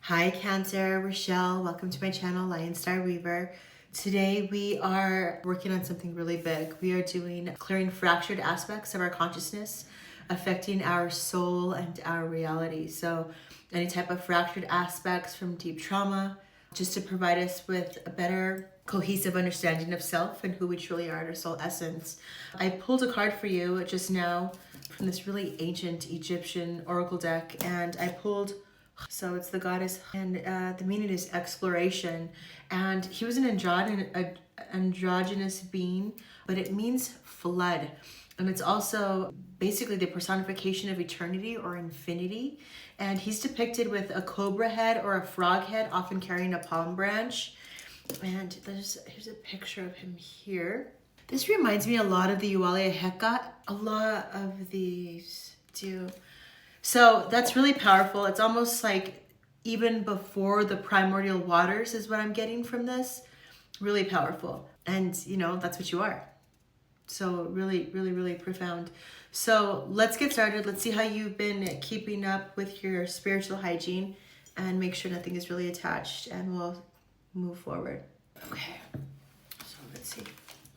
Hi Cancer, Rochelle. Welcome to my channel, Lion Star Weaver. Today we are working on something really big. We are doing clearing fractured aspects of our consciousness affecting our soul and our reality. So any type of fractured aspects from deep trauma, just to provide us with a better cohesive understanding of self and who we truly are at our soul essence. I pulled a card for you just now from this really ancient Egyptian oracle deck, and I pulled, so it's the goddess, and the meaning is exploration. And he was an androgynous being, but it means flood. And it's also basically the personification of eternity or infinity. And he's depicted with a cobra head or a frog head, often carrying a palm branch. And here's a picture of him here. This reminds me a lot of the Eualia Heka. A lot of these do. So that's really powerful. It's almost like even before the primordial waters is what I'm getting from this. Really powerful. And you know, that's what you are. So really, really, really profound. So let's get started. Let's see how you've been keeping up with your spiritual hygiene and make sure nothing is really attached, and we'll move forward. Okay, so let's see.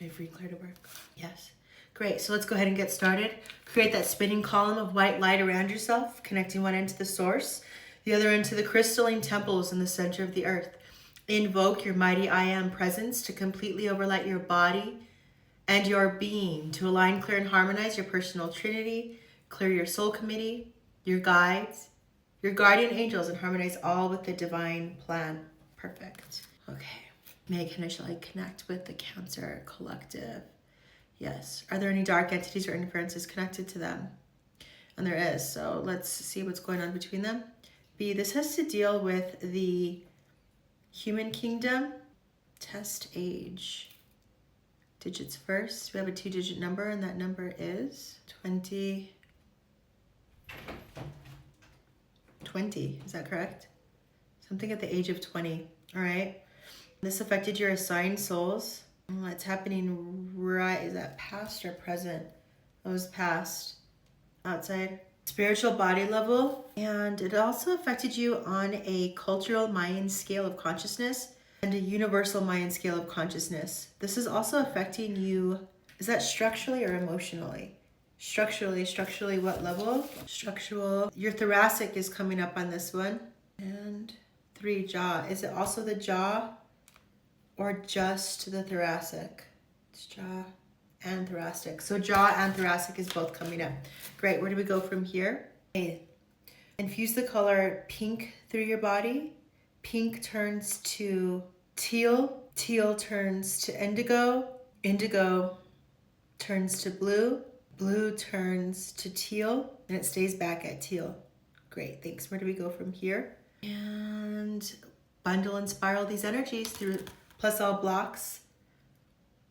My free clear to work. Yes. Great. So let's go ahead and get started. Create that spinning column of white light around yourself, connecting one end to the source, the other end to the crystalline temples in the center of the earth. Invoke your mighty I Am presence to completely overlight your body and your being, to align, clear, and harmonize your personal trinity, clear your soul committee, your guides, your guardian angels, and harmonize all with the divine plan. Perfect. Okay. May I initially connect with the Cancer collective? Yes. Are there any dark entities or interferences connected to them? And there is. So let's see what's going on between them. B, this has to deal with the human kingdom. Test age. Digits first. We have a 2-digit number, and that number is 20. 20. Is that correct? Something at the age of 20. All right. This affected your assigned souls. What's happening right? Is that past or present? It was past. Outside. Spiritual body level. And it also affected you on a cultural Mayan scale of consciousness and a universal Mayan scale of consciousness. This is also affecting you. Is that structurally or emotionally? Structurally what level? Structural. Your thoracic is coming up on this one. And 3, jaw. Is it also the jaw or just the thoracic? It's jaw and thoracic. So jaw and thoracic is both coming up. Great. Where do we go from here? A. Infuse the color pink through your body. Pink turns to teal. Teal turns to indigo. Indigo turns to blue. Blue turns to teal. And it stays back at teal. Great. Thanks. Where do we go from here? And bundle and spiral these energies through plus all blocks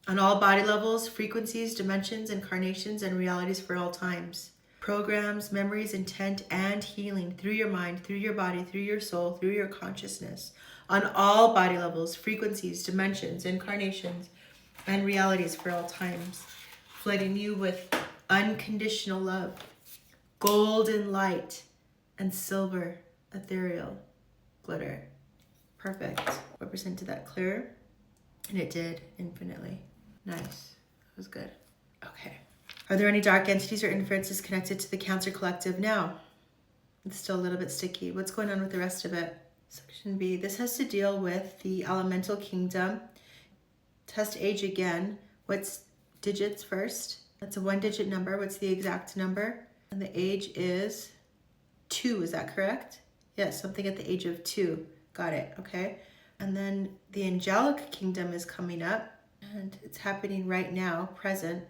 on all body levels, frequencies, dimensions, incarnations, and realities for all times. Programs, memories, intent, and healing through your mind, through your body, through your soul, through your consciousness, on all body levels, frequencies, dimensions, incarnations, and realities for all times. Flooding you with unconditional love, golden light, and silver ethereal glitter. Perfect. What percent did that clear? And it did infinitely. Nice. That was good. Okay. Are there any dark entities or interferences connected to the Cancer collective now? It's still a little bit sticky. What's going on with the rest of it? Section B. This has to deal with the elemental kingdom. Test age again. What's digits first? That's a 1-digit number. What's the exact number? And the age is 2. Is that correct? Yes, something at the age of 2. Got it. Okay. And then the angelic kingdom is coming up, and it's happening right now, present,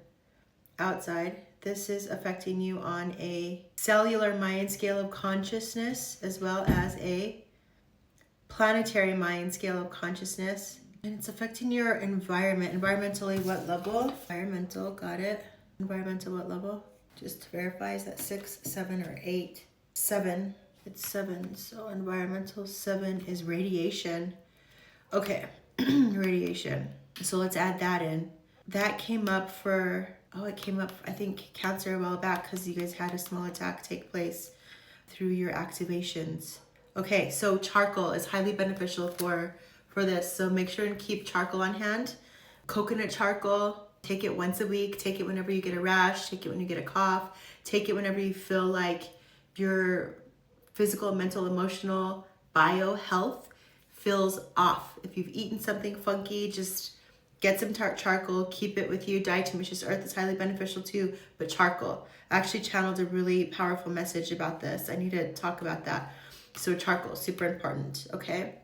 outside. This is affecting you on a cellular Mayan scale of consciousness, as well as a planetary Mayan scale of consciousness. And it's affecting your environment. Environmentally, what level? Environmental, got it. Environmental, what level? Just to verify, is that 6, 7, or 8? 7. It's 7. So environmental 7 is radiation. Okay, radiation. So let's add that in. That came up for, it came up, I think, Cancer a while back because you guys had a small attack take place through your activations Okay, so charcoal is highly beneficial for this. So make sure and keep charcoal on hand. Coconut charcoal, take it once a week. Take it whenever you get a rash. Take it when you get a cough. Take it whenever you feel like your physical, mental, emotional, bio health feels off. If you've eaten something funky, just get some charcoal, keep it with you. Diatomaceous earth is highly beneficial too, but charcoal. I actually channeled a really powerful message about this. I need to talk about that. So charcoal, super important, okay?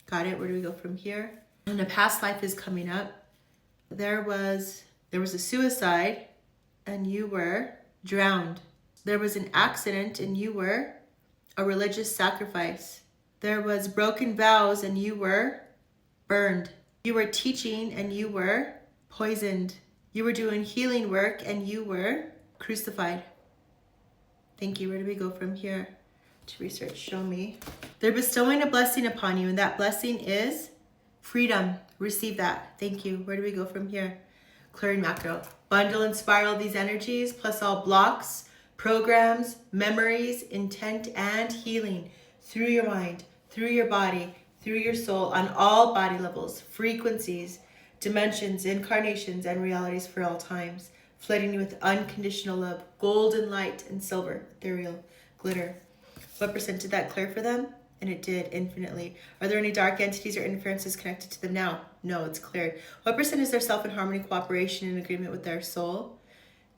Got it, where do we go from here? And a past life is coming up. There was a suicide and you were drowned. There was an accident and you were a religious sacrifice. There was broken vows and you were burned. You were teaching and you were poisoned. You were doing healing work and you were crucified. Thank you. Where do we go from here? To research, show me. They're bestowing a blessing upon you, and that blessing is freedom. Receive that. Thank you. Where do we go from here? Clearing macro. Bundle and spiral these energies, plus all blocks, programs, memories, intent, and healing through your mind, through your body, through your soul, on all body levels, frequencies, dimensions, incarnations, and realities for all times, flooding you with unconditional love, golden light and silver, ethereal glitter. What percent did that clear for them? And it did, infinitely. Are there any dark entities or interferences connected to them now? No, it's cleared. What percent is their self in harmony, cooperation, and agreement with their soul?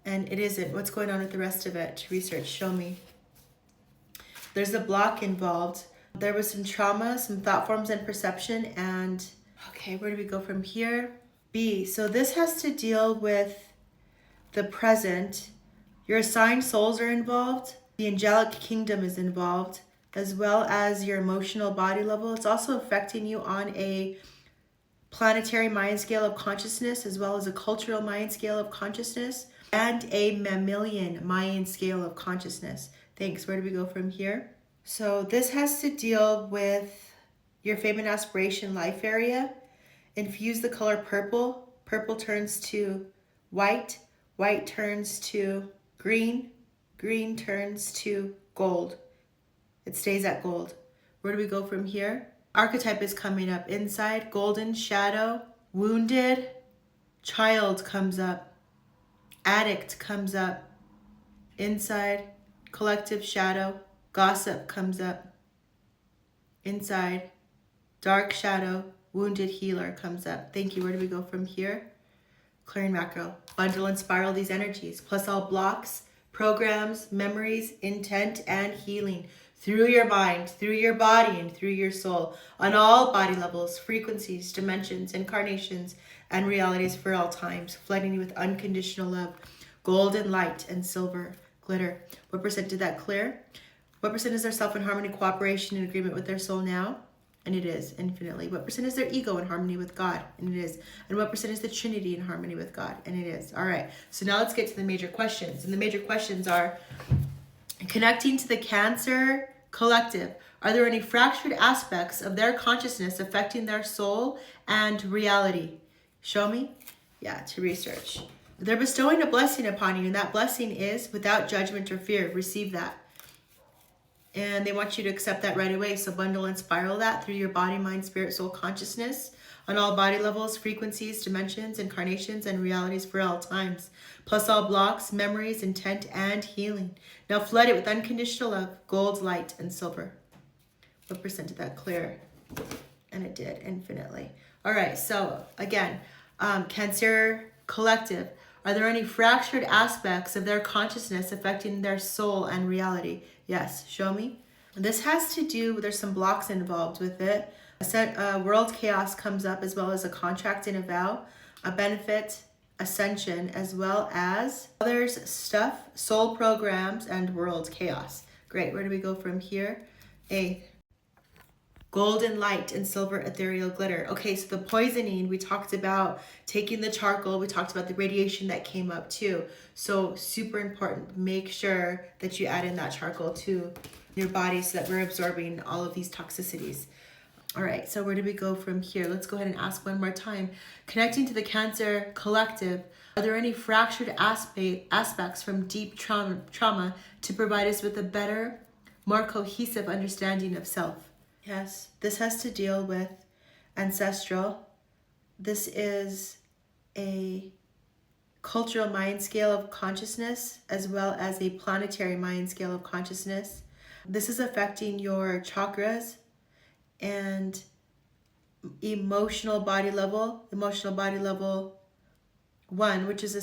And it isn't. What's going on with the rest of it? To research, show me. There's a block involved. There was some trauma, some thought forms and perception, and okay, where do we go from here? B, so this has to deal with the present. Your assigned souls are involved. The angelic kingdom is involved, as well as your emotional body level. It's also affecting you on a planetary Mayan scale of consciousness, as well as a cultural Mayan scale of consciousness, and a mammalian Mayan scale of consciousness. Thanks. Where do we go from here? So this has to deal with your fame and aspiration life area. Infuse the color purple. Purple turns to white. White turns to green. Green turns to gold. It stays at gold. Where do we go from here? Archetype is coming up. Inside, golden shadow, wounded, child comes up, addict comes up. Inside, collective shadow, gossip comes up. Inside, dark shadow, wounded healer comes up. Thank you. Where do we go from here? Clearing macro. Bundle and spiral these energies, plus all blocks, programs, memories, intent, and healing through your mind, through your body, and through your soul, on all body levels, frequencies, dimensions, incarnations, and realities for all times, flooding you with unconditional love, golden light and silver glitter. What percent did that clear? What percent is their self in harmony, cooperation, and agreement with their soul now? And it is, infinitely. What percent is their ego in harmony with God? And it is. And what percent is the Trinity in harmony with God? And it is. All right. So now let's get to the major questions. And the major questions are, connecting to the Cancer collective, are there any fractured aspects of their consciousness affecting their soul and reality? Show me. Yeah, to research. They're bestowing a blessing upon you, and that blessing is without judgment or fear. Receive that. And they want you to accept that right away. So bundle and spiral that through your body, mind, spirit, soul, consciousness on all body levels, frequencies, dimensions, incarnations, and realities for all times. Plus all blocks, memories, intent, and healing. Now flood it with unconditional love, gold, light, and silver. What percent did that clear? And it did, infinitely. All right, so again, Cancer collective. Are there any fractured aspects of their consciousness affecting their soul and reality? Yes, show me. This has to do, there's some blocks involved with it. World chaos comes up, as well as a contract and a vow, a benefit, ascension, as well as others stuff, soul programs, and world chaos. Great, where do we go from here? A golden light and silver ethereal glitter. Okay, so the poisoning, we talked about taking the charcoal. We talked about the radiation that came up too. So super important. Make sure that you add in that charcoal to your body so that we're absorbing all of these toxicities. All right, so where do we go from here? Let's go ahead and ask one more time. Connecting to the Cancer collective, are there any fractured aspects from deep trauma to provide us with a better, more cohesive understanding of self. Yes, this has to deal with ancestral. This is a cultural mind scale of consciousness as well as a planetary mind scale of consciousness. This is affecting your chakras and emotional body level 1, which is a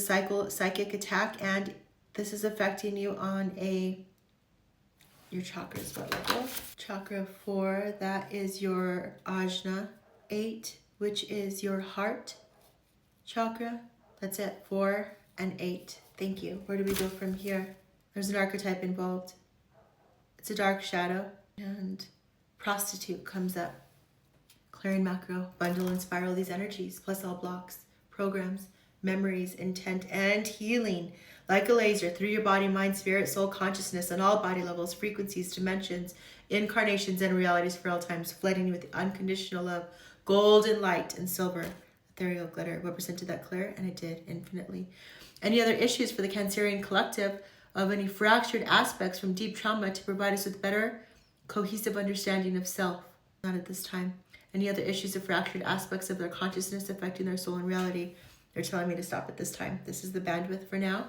psychic attack, and this is affecting you on your chakras. What level? Chakra 4, that is your ajna. 8, which is your heart chakra. That's it. 4 and 8. Thank you. Where do we go from here? There's an archetype involved. It's a dark shadow, and prostitute comes up. Clearing macro, bundle and spiral these energies, plus all blocks, programs, memories, intent, and healing. Like a laser through your body, mind, spirit, soul, consciousness, on all body levels, frequencies, dimensions, incarnations, and realities for all times, flooding you with unconditional love, golden light, and silver, ethereal glitter. What percent did that clear? And it did, infinitely. Any other issues for the Cancerian collective of any fractured aspects from deep trauma to provide us with better, cohesive understanding of self? Not at this time. Any other issues of fractured aspects of their consciousness affecting their soul and reality? They're telling me to stop at this time. This is the bandwidth for now.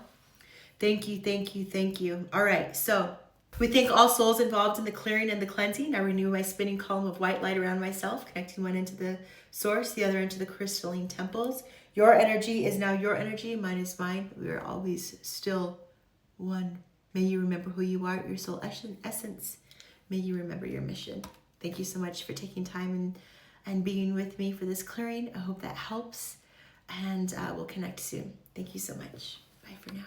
Thank you, thank you, thank you. All right, so we thank all souls involved in the clearing and the cleansing. I renew my spinning column of white light around myself, connecting one into the source, the other into the crystalline temples. Your energy is now your energy, mine is mine. We are always still one. May you remember who you are, your soul essence. May you remember your mission. Thank you so much for taking time and being with me for this clearing. I hope that helps, and we'll connect soon. Thank you so much. Bye for now.